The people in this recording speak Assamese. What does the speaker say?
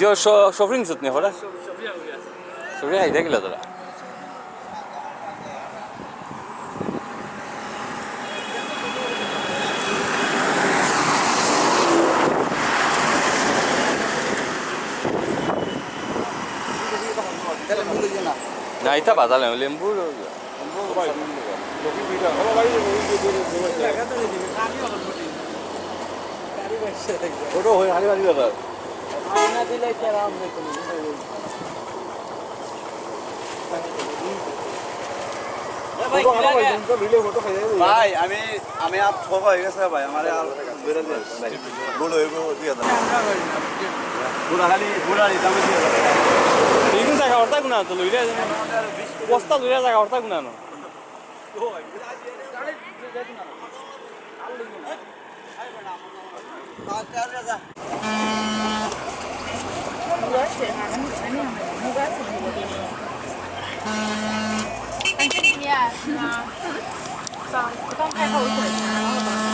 জিঅ শপিং চুত নে হরা সরি আই দেখিলা তোরা না এটা বাজালে লেম্বু ছোট হয়ে হারি বাড়ি দাদা ভাই আমি আপ ঠক হয়ে গেছে ভাই আমার গোল হয়ে দিয়ে পুরা খালি পুরা দামে দিয়ে এইগুন জায়গা অর্থা গুনা তো লইরা বস্তা লইরা জায়গা অর্থা গুনা না但是里面啊，刚开口水，然后